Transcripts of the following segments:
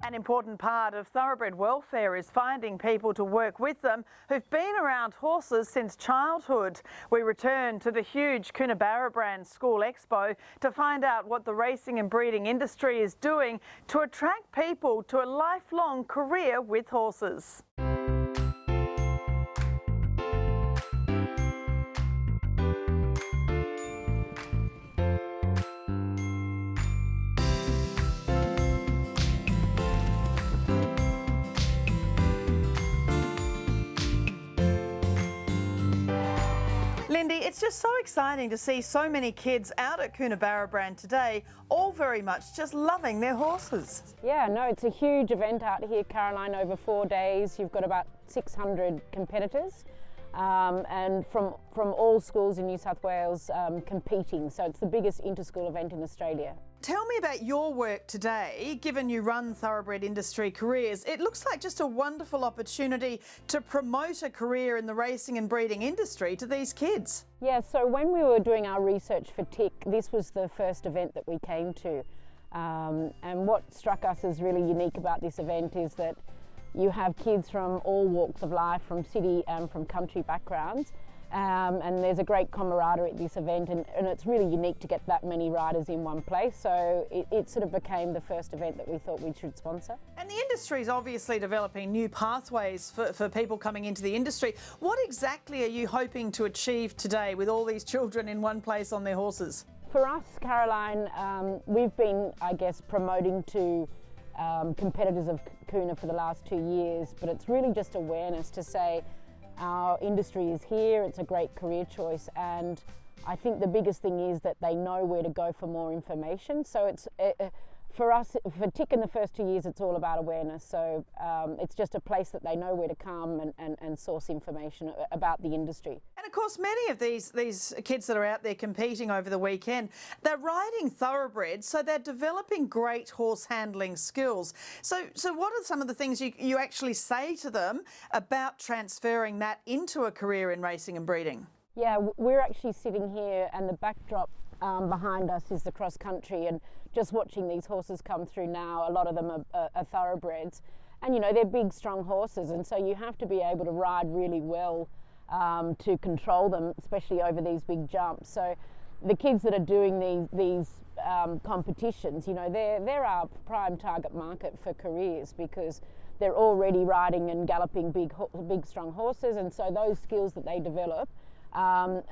An important part of thoroughbred welfare is finding people to work with them who've been around horses since childhood. We return to the huge Coonabarabran School Expo to find out what the racing and breeding industry is doing to attract people to a lifelong career with horses. Lindy, it's just so exciting to see so many kids out at Coonabarabran today, all very much just loving their horses. Yeah, no, it's a huge event out here, Caroline, over 4 days. You've got about 600 competitors and from all schools in New South Wales competing. So it's the biggest inter-school event in Australia. Tell me about your work today, given you run Thoroughbred Industry Careers. It looks like just a wonderful opportunity to promote a career in the racing and breeding industry to these kids. Yeah, so when we were doing our research for TIC, this was the first event that we came to. And what struck us as really unique about this event is that you have kids from all walks of life, from city and from country backgrounds. And there's a great camaraderie at this event, and it's really unique to get that many riders in one place. So it sort of became the first event that we thought we should sponsor. And the industry is obviously developing new pathways for people coming into the industry. What exactly are you hoping to achieve today with all these children in one place on their horses? For us, Caroline, we've been, I guess, promoting to competitors of Coona for the last 2 years, but it's really just awareness to say, our industry is here, it's a great career choice, and I think the biggest thing is that they know where to go for more information. So it's for us, for TIC in the first 2 years, it's all about awareness. So it's just a place that they know where to come and source information about the industry. And of course, many of these kids that are out there competing over the weekend, they're riding thoroughbreds, so they're developing great horse handling skills. So what are some of the things you actually say to them about transferring that into a career in racing and breeding? Yeah, we're actually sitting here, and the backdrop behind us is the cross country, and just watching these horses come through now, a lot of them are thoroughbreds, and you know, they're big strong horses, and so you have to be able to ride really well to control them, especially over these big jumps. So the kids that are doing these competitions, you know, they're our prime target market for careers, because they're already riding and galloping big strong horses, and so those skills that they develop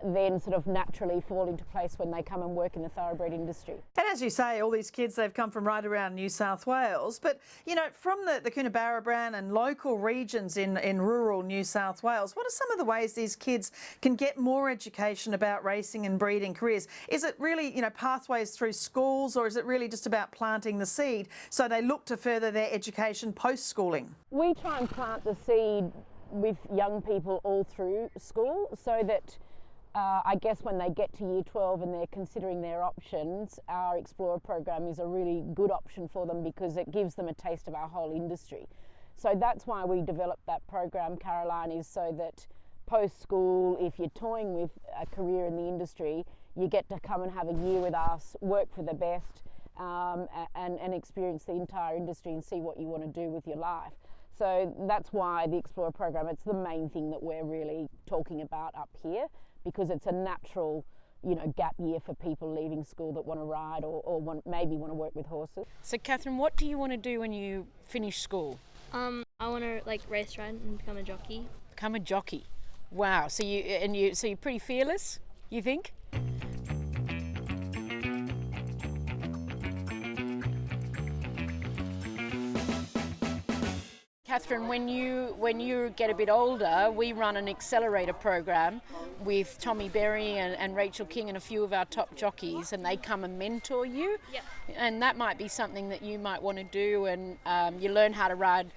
then sort of naturally fall into place when they come and work in the thoroughbred industry. And as you say, all these kids, they've come from right around New South Wales, but you know, from the Coonabarabran and local regions in rural New South Wales, what are some of the ways these kids can get more education about racing and breeding careers? Is it really, you know, pathways through schools, or is it really just about planting the seed so they look to further their education post-schooling? We try and plant the seed with young people all through school, so that I guess when they get to year 12 and they're considering their options, our Explorer program is a really good option for them, because it gives them a taste of our whole industry. So that's why we developed that program, Caroline, is so that post-school, if you're toying with a career in the industry, you get to come and have a year with us, work for the best, and experience the entire industry and see what you want to do with your life. So that's why the Explorer program, it's the main thing that we're really talking about up here, because it's a natural, you know, gap year for people leaving school that want to ride or maybe want to work with horses. So Catherine, what do you want to do when you finish school? I want to race ride and become a jockey. Become a jockey. Wow. So you're pretty fearless, you think? Catherine, when you get a bit older, we run an accelerator program with Tommy Berry and Rachel King and a few of our top jockeys, and they come and mentor you. Yep. And that might be something that you might want to do, and you learn how to ride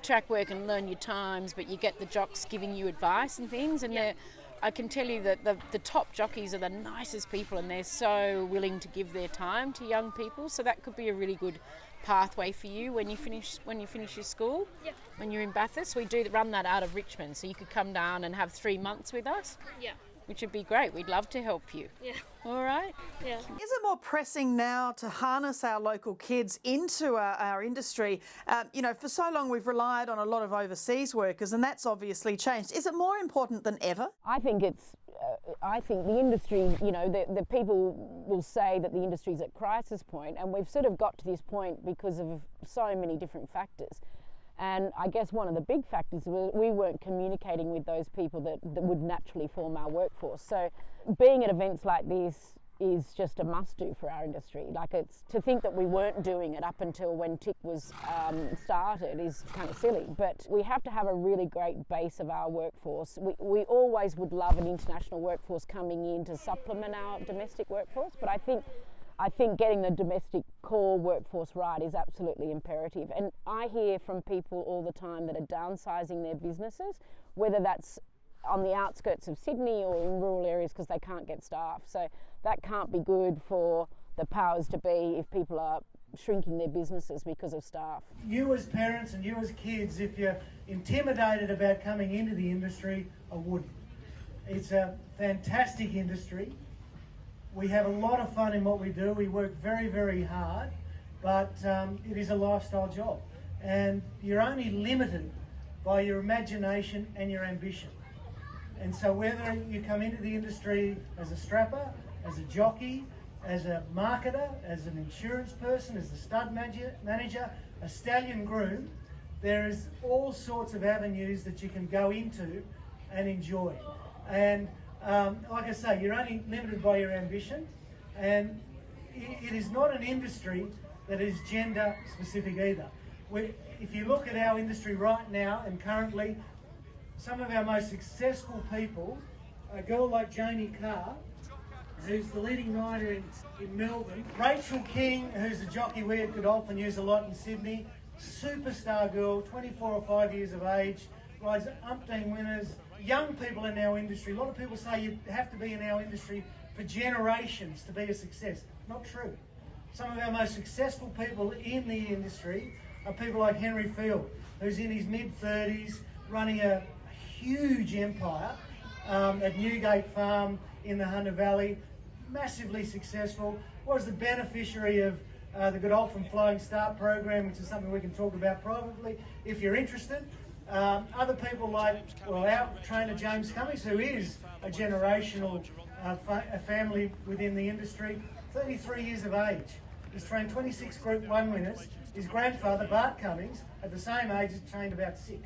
track work and learn your times, but you get the jocks giving you advice and things, and Yep. I can tell you that the top jockeys are the nicest people, and they're so willing to give their time to young people, so that could be a really good pathway for you when you finish your school. Yep. When you're in Bathurst, we do run that out of Richmond, so you could come down and have 3 months with us. Yeah. which would be great. We'd love to help you. Yeah. All right? Yeah. Is it more pressing now to harness our local kids into our industry? For so long we've relied on a lot of overseas workers, and that's obviously changed. Is it more important than ever? I think the industry, the people will say that the industry's at crisis point, and we've sort of got to this point because of so many different factors. And I guess one of the big factors was we weren't communicating with those people that would naturally form our workforce. So being at events like this is just a must-do for our industry. Like, it's to think that we weren't doing it up until when TIC was started is kind of silly. But we have to have a really great base of our workforce. We always would love an international workforce coming in to supplement our domestic workforce, but I think getting the domestic core workforce right is absolutely imperative. And I hear from people all the time that are downsizing their businesses, whether that's on the outskirts of Sydney or in rural areas because they can't get staff. So that can't be good for the powers to be if people are shrinking their businesses because of staff. You as parents and you as kids, if you're intimidated about coming into the industry, I wouldn't. It's a fantastic industry. We have a lot of fun in what we do. We work very, very hard, but it is a lifestyle job. And you're only limited by your imagination and your ambition. And so whether you come into the industry as a strapper, as a jockey, as a marketer, as an insurance person, as a stud manager, a stallion groom, there is all sorts of avenues that you can go into and enjoy. And like I say, you're only limited by your ambition, and it is not an industry that is gender specific either. If you look at our industry right now and currently, some of our most successful people, a girl like Jamie Carr, who's the leading rider in Melbourne, Rachel King, who's a jockey we at Godolphin use a lot in Sydney, superstar girl, 24 or 5 years of age, rides umpteen winners. Young people in our industry, a lot of people say you have to be in our industry for generations to be a success. Not true. Some of our most successful people in the industry are people like Henry Field, who's in his mid-30s, running a huge empire at Newgate Farm in the Hunter Valley, massively successful, was the beneficiary of the Godolphin Flying Start program, which is something we can talk about privately if you're interested. Other people like, our trainer James Cummings, who is a generational family within the industry, 33 years of age. He's trained 26 Group 1 winners. His grandfather, Bart Cummings, at the same age, has trained about 6.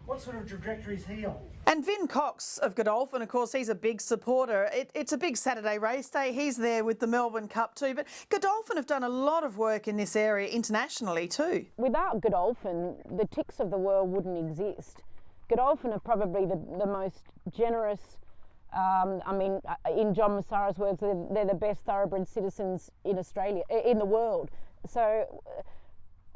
What sort of trajectory is he on? And Vin Cox of Godolphin, of course, he's a big supporter. It's a big Saturday race day. He's there with the Melbourne Cup too. But Godolphin have done a lot of work in this area internationally too. Without Godolphin, the TICs of the world wouldn't exist. Godolphin are probably the most generous, in John Massara's words, they're the best thoroughbred citizens in Australia, in the world. So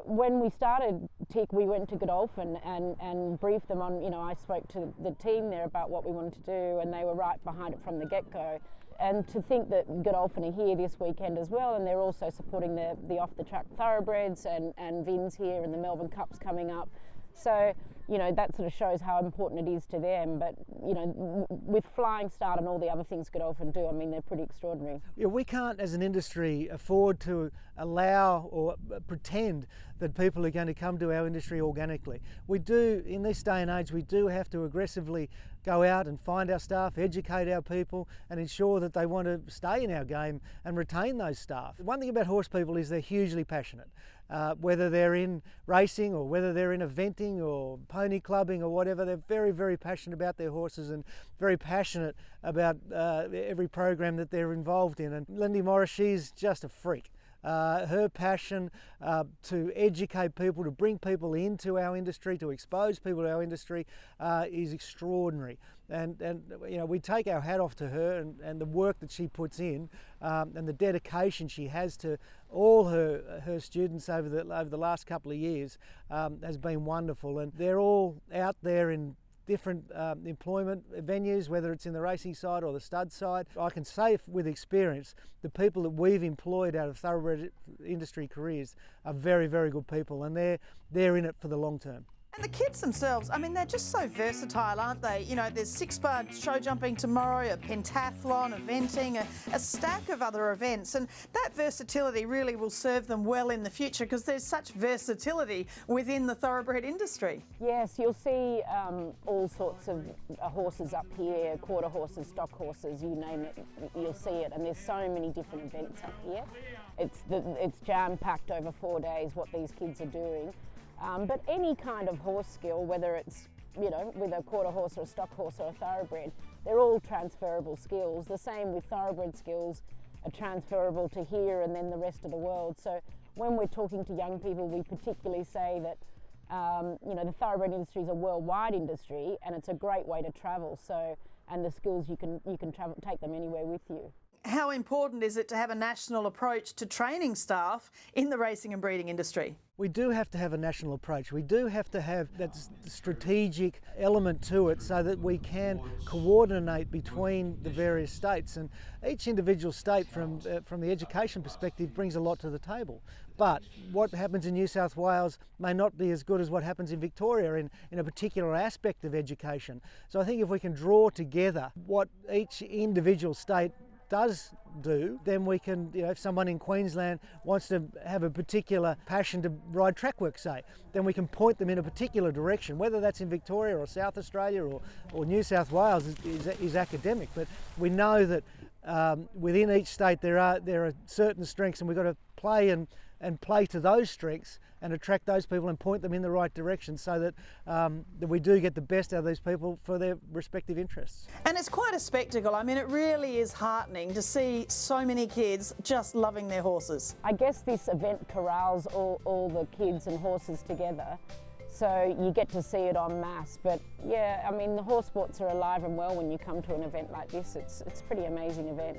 when we started TIC, we went to Godolphin and briefed them on, I spoke to the team there about what we wanted to do, and they were right behind it from the get-go. And to think that Godolphin are here this weekend as well, and they're also supporting the off-the-track thoroughbreds, and Vin's here, and the Melbourne Cup's coming up. So, that sort of shows how important it is to them. But, with Flying Start and all the other things Godolphin do, they're pretty extraordinary. Yeah, we can't, as an industry, afford to allow or pretend that people are going to come to our industry organically. We do, in this day and age, we do have to aggressively go out and find our staff, educate our people, and ensure that they want to stay in our game and retain those staff. One thing about horse people is they're hugely passionate. Whether they're in racing or whether they're in eventing or pony clubbing or whatever, they're very, very passionate about their horses and very passionate about every program that they're involved in. And Lindy, Maurice, she's just a freak. Her passion to educate people, to bring people into our industry, to expose people to our industry is extraordinary. And we take our hat off to her and the work that she puts in and the dedication she has to all her students over the last couple of years has been wonderful. And they're all out there in different employment venues, whether it's in the racing side or the stud side. I can say with experience, the people that we've employed out of thoroughbred industry careers are very, very good people, and they're in it for the long term. And the kids themselves, I mean, they're just so versatile, aren't they? You know, there's 6-bar show jumping tomorrow, a pentathlon, eventing, a stack of other events. And that versatility really will serve them well in the future because there's such versatility within the thoroughbred industry. Yes, you'll see all sorts of horses up here, quarter horses, stock horses, you name it, you'll see it. And there's so many different events up here. It's jam-packed over 4 days what these kids are doing. But any kind of horse skill, whether it's, you know, with a quarter horse or a stock horse or a thoroughbred, they're all transferable skills. The same with thoroughbred skills are transferable to here and then the rest of the world. So when we're talking to young people, we particularly say that, you know, the thoroughbred industry is a worldwide industry and it's a great way to travel. So, and the skills you can travel, take them anywhere with you. How important is it to have a national approach to training staff in the racing and breeding industry? We do have to have a national approach. We do have to have that strategic element to it so that we can coordinate between the various states. And each individual state from the education perspective brings a lot to the table. But what happens in New South Wales may not be as good as what happens in Victoria in a particular aspect of education. So I think if we can draw together what each individual state does do, then we can, you know, if someone in Queensland wants to have a particular passion to ride track work, say, then we can point them in a particular direction, whether that's in Victoria or South Australia or New South Wales is academic. But we know that within each state there are certain strengths, and we've got to play and play to those strengths and attract those people and point them in the right direction so that, that we do get the best out of these people for their respective interests. And it's quite a spectacle. I mean, it really is heartening to see so many kids just loving their horses. I guess this event corrals all the kids and horses together, so you get to see it en masse. But yeah, I mean, the horse sports are alive and well when you come to an event like this. It's a pretty amazing event.